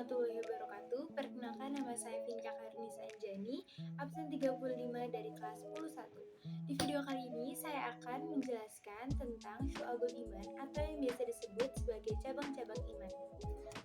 warahmatullahi wabarakatuh. Perkenalkan, nama saya Vinca Karnisa Anjani, absen 35 dari kelas 11. Di video kali ini saya akan menjelaskan tentang syu'abul iman atau yang biasa disebut sebagai cabang-cabang iman.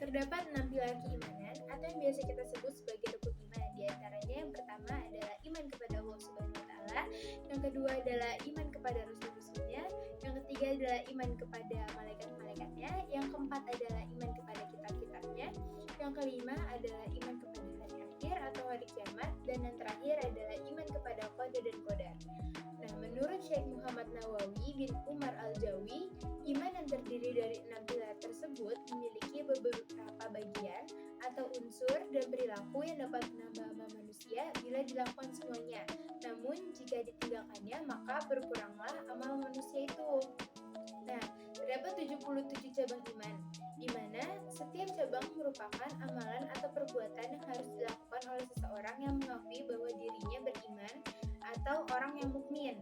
Terdapat 6 pilar keimanan atau yang biasa kita sebut sebagai rukun iman. Di antaranya yang pertama adalah iman kepada Allah Subhanahu wa taala, yang kedua adalah iman kepada rasul-rasulnya, yang ketiga adalah iman kepada malaikat-malaikatnya, yang keempat adalah iman kepada kitab-kitabnya, yang kelima adalah iman kepada hari akhir atau hari kiamat, dan yang terakhir adalah iman kepada qada dan qadar. Nah, menurut Syekh Muhammad Nawawi bin Umar Al-Jawi, iman yang terdiri dari 6 pilar tersebut memiliki beberapa bagian atau unsur dan perilaku yang dapat menambah amal manusia bila dilakukan semuanya. Namun, jika ditinggalkannya, maka berkuranglah amal manusia itu. Nah, terdapat 77 cabang iman, di mana setiap cabang merupakan amalan atau perbuatan yang harus dilakukan oleh seseorang yang mengakui bahwa dirinya beriman atau orang yang mukmin.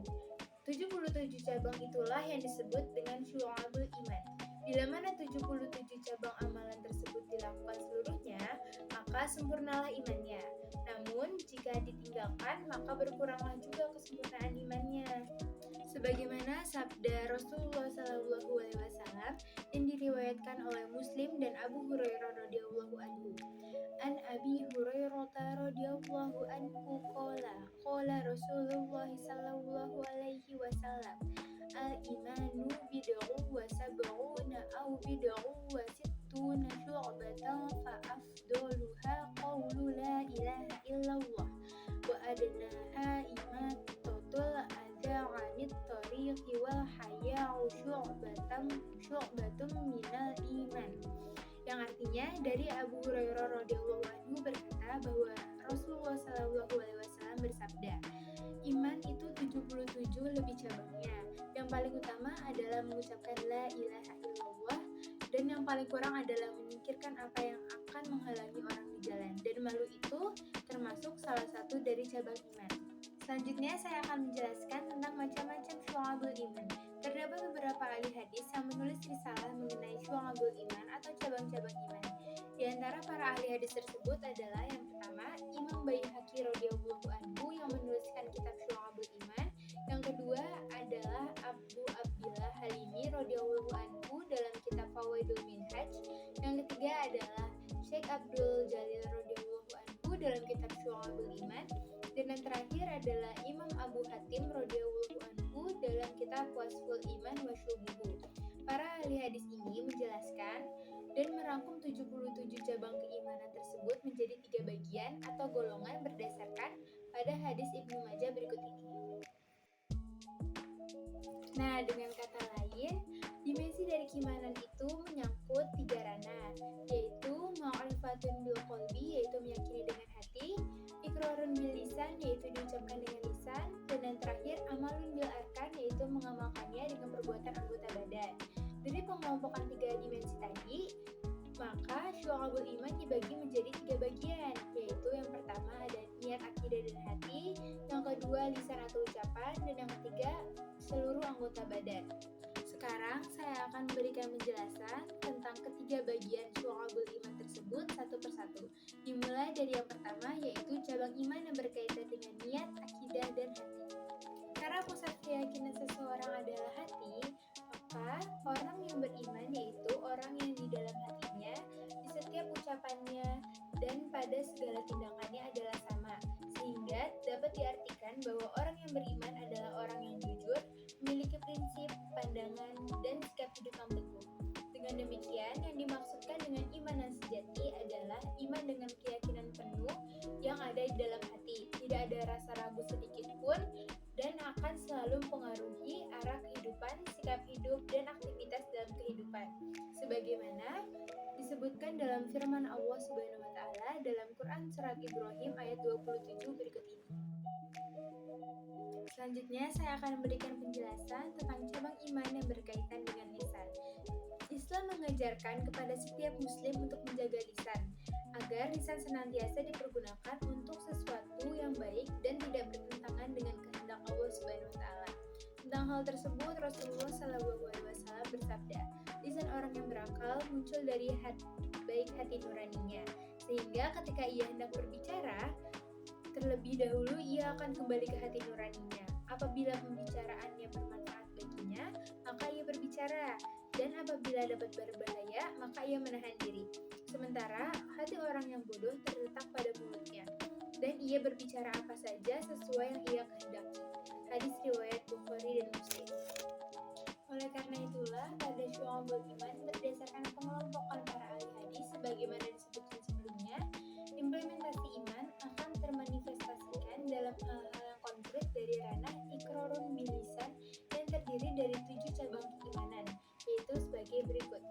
77 cabang itulah yang disebut dengan syu'abul iman. Bila mana 77 cabang amalan tersebut dilakukan seluruhnya, maka sempurnalah imannya. Namun, jika ditinggalkan, maka berkuranglah juga kesempurnaan imannya. Sebagaimana sabda Rasulullah SAW yang diriwayatkan oleh Muslim dan Abu Hurairah radhiyallahu anhu. An Abi Hurairah radhiyallahu anhu qala Rasulullah sallallahu alaihi wasallam, al-imanu bid'un wa sab'una aw bid'un wa sittuna syu'batan fa afdaluha qawlu la ilaha illallah wa adnaha imatatul adza 'anit tariqi wal haya'u syu'batun minal iman. Yang artinya dari Abu Hurairah radhiyallahu anhu berkata bahwa Rasulullah shallallahu alaihi wasallam bersabda, iman itu 77 lebih cabangnya. Yang paling utama adalah mengucapkan la ilaha illallah, dan yang paling kurang adalah menyingkirkan apa yang akan menghalangi orang di jalan. Dan malu itu termasuk salah satu dari cabang iman. Selanjutnya saya akan menjelaskan tentang macam-macam syu'abul iman. Terdapat beberapa ahli hadis yang menulis risalah mengenai syu'abul iman atau cabang-cabang iman. Di antara para ahli hadis tersebut adalah yang pertama, Imam Baihaqi radhiyallahu anhu yang menuliskan kitab Syu'abul Iman. Yang kedua adalah Abu Abdillah Halimi radhiyallahu anhu dalam kitab Fawaidul Minhaj. Yang ketiga adalah Syekh Abdul Jalil radhiyallahu anhu dalam kitab Syu'abul Iman. Dan yang terakhir adalah Imam Abu Hatim radhiyallahu anhu dalam kitab Wasful Iman wa Syubuhu. Para ahli hadis ini menjelaskan dan merangkum 77 cabang keimanan tersebut menjadi 3 bagian atau golongan berdasarkan pada hadis Ibnu Majah berikut ini. Nah, dengan kata lain, dimensi dari keimanan itu menyangkut 3 ranah, yaitu ma'rifatun bil qalbi, yaitu meyakini dengan hati, iqrarun bil lisan, yaitu diucapkan dengan lisan, dan yang terakhir amalun bil arkan, yaitu mengamalkannya dengan perbuatan anggota badan. Dari pengelompokan 3 dimensi tadi, maka syu'abul iman dibagi menjadi 3 bagian, yaitu yang pertama ada niat akidah dan hati, yang kedua lisan atau ucapan, dan yang ketiga seluruh anggota badan. Sekarang saya akan memberikan penjelasan tentang ketiga bagian syu'abul iman tersebut satu persatu. Dimulai dari yang pertama, yaitu cabang iman yang berkaitan dengan niat, akidah, dan hati. Karena pusat keyakinan seseorang adalah hati, maka orang yang beriman yaitu orang yang di dalam hatinya, di setiap ucapannya, dan pada segala tindakannya adalah sama. Sehingga dapat diartikan bahwa orang yang beriman adalah orang yang jujur, memiliki prinsip, pandangan, dan sikap hidup yang teguh. Dengan demikian, yang dimaksudkan dengan iman yang sejati adalah iman dengan keyakinan penuh yang ada di dalam hati. Tidak ada rasa ragu sedikit pun, dan akan selalu mempengaruhi arah kehidupan, sikap hidup, dan aktivitas dalam kehidupan. Sebagaimana disebutkan dalam firman Allah Subhanahu wa taala dalam Quran surat Ibrahim ayat 27 berikut ini. Selanjutnya saya akan memberikan penjelasan tentang cabang iman yang berkaitan dengan lisan. Islam mengajarkan kepada setiap muslim untuk menjaga lisan, agar lisan senantiasa dipergunakan untuk sesuatu yang baik dan tidak bertentangan dengan kehendak Allah Subhanahu wa taala. Tentang hal tersebut Rasulullah SAW bersabda, "Di urusan orang yang berakal muncul dari baik hati nuraninya, sehingga ketika ia hendak berbicara, terlebih dahulu ia akan kembali ke hati nuraninya. Apabila pembicaraannya bermanfaat baginya, maka ia berbicara, dan apabila dapat berbahaya, maka ia menahan diri. Sementara hati orang yang bodoh terletak pada mulutnya, dan ia berbicara apa saja sesuai yang ia kehendaki. Hadis riwayat Bukhari dan Muslim. Oleh karena itulah, pada Syu'abul Iman berdasarkan pengelompokan para ahli hadis sebagaimana disebutkan sebelumnya, implementasi iman akan termanifestasikan dalam hal-hal yang konkret dari ranah iqrarun bil lisan yang terdiri dari 7 cabang keimanan, yaitu sebagai berikut.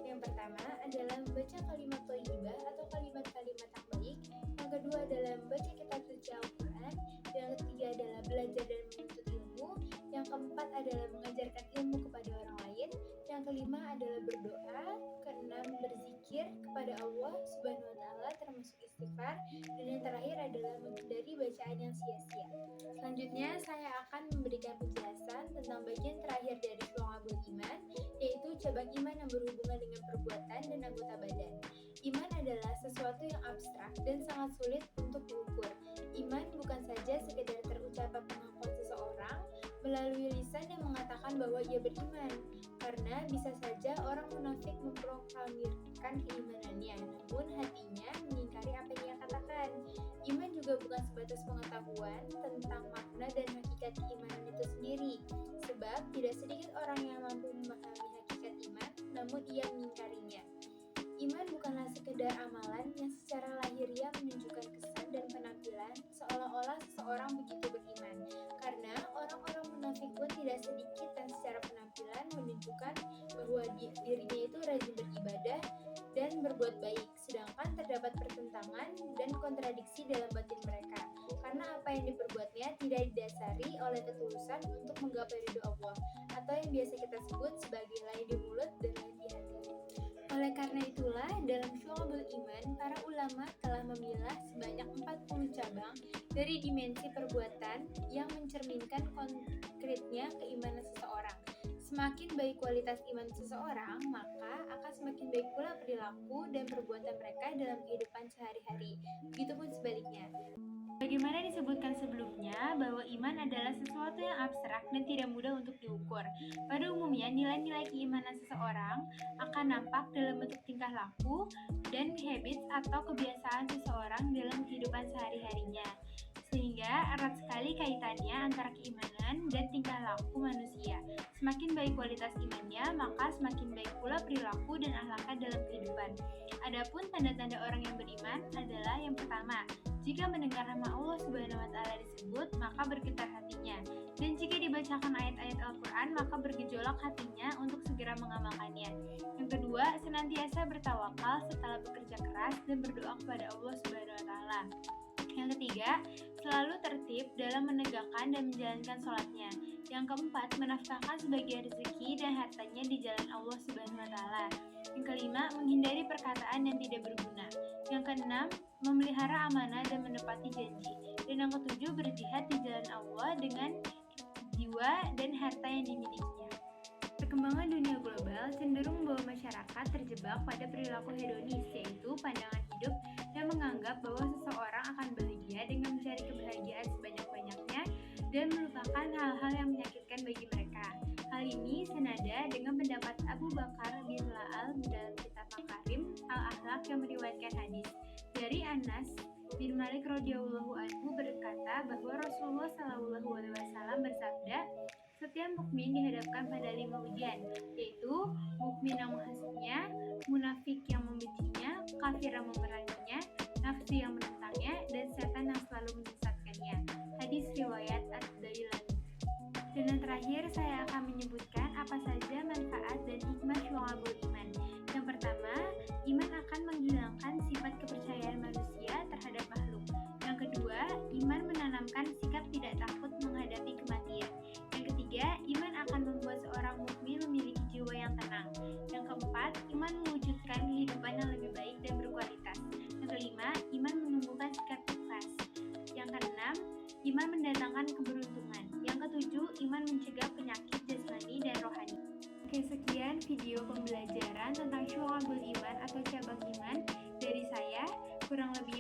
Yang pertama adalah membaca kalimat thayyibah atau kalimat-kalimat yang baik. Yang kedua adalah membaca kitab suci Al-Quran. Yang ketiga adalah belajar dan menuntut ilmu. Yang keempat adalah mengajarkan ilmu kepada orang lain. Yang kelima adalah berdoa. Keenam, berzikir kepada Allah Subhanahu wa Ta'ala termasuk istighfar. Dan yang terakhir adalah menghindari bacaan yang sia-sia. Selanjutnya saya akan memberikan penjelasan tentang bagian terakhir dari Syu'abul Iman, yaitu cabang iman yang berhubungan dengan perbuatan dan anggota badan. Iman adalah sesuatu yang abstrak dan sangat sulit untuk diukur. Iman bukan saja sekedar terucapnya pengakuan seseorang melalui lisan yang mengatakan bahwa ia beriman, karena bisa saja orang munafik memproklamirkan keimanannya, namun hatinya mengingkari apa yang ia katakan. Iman juga bukan sebatas pengetahuan tentang makna dan hakikat keimanan itu sendiri, sebab tidak sedikit orang yang mampu memahami hakikat iman, namun ia mengingkarinya. Iman bukanlah sekedar amalan yang secara lahiriah menunjukkan kesan dan penampilan seolah-olah seseorang begitu beriman, karena orang-orang munafik pun tidak sedikit dan secara penampilan menunjukkan bahwa dirinya itu rajin beribadah dan berbuat baik, sedangkan terdapat pertentangan dan kontradiksi dalam batin mereka, karena apa yang diperbuatnya tidak didasari oleh ketulusan untuk menggapai ridho Allah, atau yang biasa kita sebut sebagai lain di mulut dan lain di hati. Oleh karena itulah, dalam Syu'abul Iman, para ulama telah memilah sebanyak 40 cabang dari dimensi perbuatan yang mencerminkan konkretnya keimanan seseorang. Semakin baik kualitas iman seseorang, maka akan semakin baik pula perilaku dan perbuatan mereka dalam kehidupan sehari-hari. Begitupun sebaliknya. Bagaimana disebutkan sebelumnya bahwa iman adalah sesuatu yang abstrak dan tidak mudah untuk diukur. Pada umumnya, nilai-nilai keimanan seseorang akan nampak dalam bentuk tingkah laku dan habits atau kebiasaan seseorang dalam kehidupan sehari-harinya. Sehingga erat sekali kaitannya antara keimanan dan tingkah laku manusia. Semakin baik kualitas imannya, maka semakin baik pula perilaku dan akhlaknya dalam kehidupan. Adapun tanda-tanda orang yang beriman adalah yang pertama, jika mendengar nama Allah Subhanahu wa Ta'ala disebut, maka bergetar hatinya. Dan jika dibacakan ayat-ayat Al-Quran, maka bergejolak hatinya untuk segera mengamalkannya. Yang kedua, senantiasa bertawakal setelah bekerja keras dan berdoa kepada Allah Subhanahu wa Ta'ala. Yang ketiga, selalu tertib dalam menegakkan dan menjalankan sholatnya. Yang keempat, menafkahkan sebagian rezeki dan hartanya di jalan Allah Subhanahu wa Ta'ala. Yang kelima, menghindari perkataan yang tidak berguna. Yang keenam, memelihara amanah dan menepati janji. Dan yang ketujuh, berjihad di jalan Allah dengan jiwa dan harta yang dimilikinya. Perkembangan dunia global cenderung membawa masyarakat terjebak pada perilaku hedonis, yaitu pandangan hidup yang menganggap bahwa seseorang akan bahagia dengan mencari kebahagiaan sebanyak-banyaknya dan melupakan hal-hal yang menyakitkan bagi mereka. Hal ini senada dengan pendapat Abu Bakar bin La'al dalam kitab Makarim Al-Akhlaq yang meriwayatkan hadis dari Anas bin Malik radhiyallahu anhu berkata bahwa Rasulullah SAW bersabda, setiap mukmin dihadapkan pada 5 ujian, yaitu mukmin yang menghasutnya, munafik yang membencinya, kafir yang memeranginya, nafsu yang menentangnya, dan setan yang selalu menyesatkannya. Hadis riwayat Ad-Dailami. Dan yang terakhir, saya akan menyebutkan apa saja manfaat dan hikmah Syu'abul Iman. Yang pertama, iman akan menghilangkan sifat kepercayaan manusia terhadap makhluk. Yang kedua, iman menanamkan sikap tidak takut menghadapi kematian. Yang ketiga, iman akan membuat seorang mukmin memiliki jiwa yang tenang. Yang keempat, iman mewujudkan kehidupan yang lebih baik dan berkualitas. Yang kelima, iman menumbuhkan sikap ikhlas. Yang keenam, iman mendatangkan keberuntungan. Yang ketujuh, iman mencegah penyakit jasmani dan rohani. Oke, sekian video pembelajaran kurang lebih